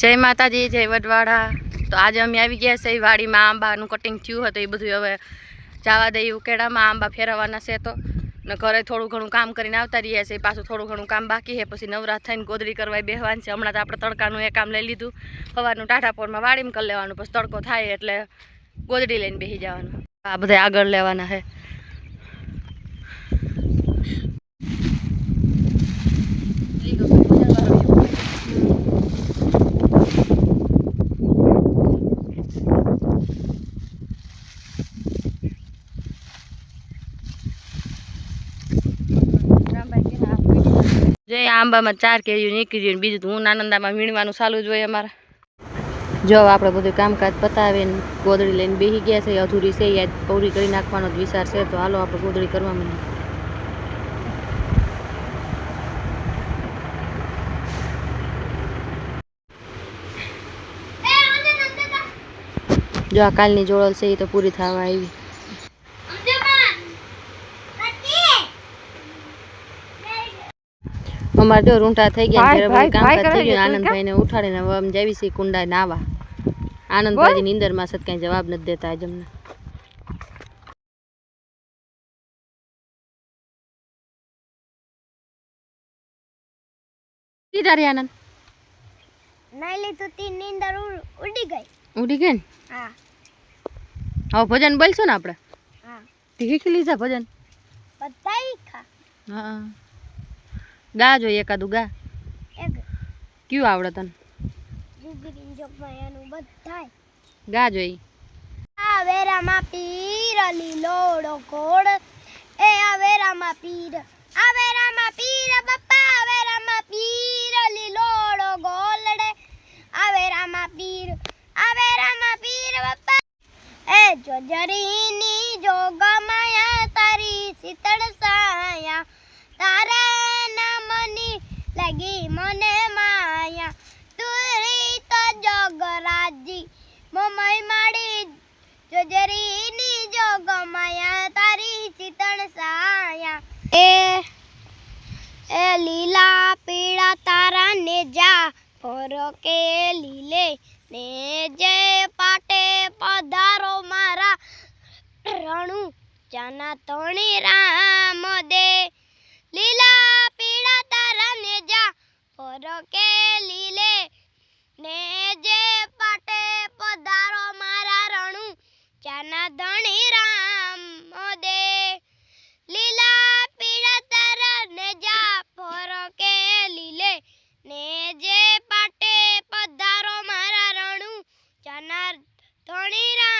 जय माताजी जय वडवाड़ा। तो आज अमे આવી ગયા છે વાડીમાં આંબાનું કટિંગ થયું હતું એ બધું હવે જવા દે ઉકેડામાં આંબા ફેરવવાના છે તો ને ઘરે થોડું ઘણું કામ કરીને આવતા રહ્યા છે પાછું થોડું ઘણું કામ બાકી છે પછી નવરા થઈને ગોદડી કરવા બેહવાનું છે। હમણાં તો આપણે તડકાનું એ કામ લઈ લીધું સવારનું ટાઢાપોરમાં વાડીમાં કરી લેવાનું પછી તડકો થાય એટલે ગોદડી લઈને બેસી જવાનું। આ બધા આગળ લેવાના છે। जय आंबा में 4 केरी निकली बीजू तो हूँ आनंदा में वीणवा चालू ज होय अमारा। जो आपणे बधुं कामकाज पतावीने गोदड़ी लईने बेही गया छे अधूरी छे याद पूरी करी नाखवानो विचार छे तो हालो आपणे गोदड़ी करवा मांडीए। जो आ कालनी जोड़ल छे तो पूरी थवा आवी। अमार जो रूंटा थई गया तेरे बधुं कामकाज थई गयुं। आनंद भाई ने उठाड़ीने हवे अमे जावी छे कुंडा नावा। आनंद भाई नींदर में सत कई जवाब नहीं देता आज अमने। किधर है आनंद? नहीं ली तो तीन नींदर उड़ी गई। उड़ी गई? हां। अब भजन बोलशो ने आपणे? हां। ठीक लीजा भजन? बताई खा। हां। गा जो एकादू गा। एक क्यों आवड़े तने? जुगरी जोगमायानु बधाय गा जोई। आवेरामा पीर लीलोड़ो कोड़ ए आवेरामा पीर बप्पा आवेरामा पीर लीलोड़ो गोलड़े आवेरामा पीर बप्पा ए जोजरीनी जोगमाया तारी शीतल साया तारा नामनी लगी मने माया तुरी तो जोगराजी मोमई माड़ी जोजरीनी जोगमाया तारी शीतल साया ए लीला पीड़ा तारा ने जा और के लीले ने जे पाटे पधारो मारा रणु जाना तोणी राम दे लीला पीड़ा तारा ने जा और के लीले ने जे पाटे पधारो मारा रणु जाना धणी राम दे लीला पीड़ा तारा ने जा और के लीले ने जे पाटे पधारो मारा रणु जाना धणी राम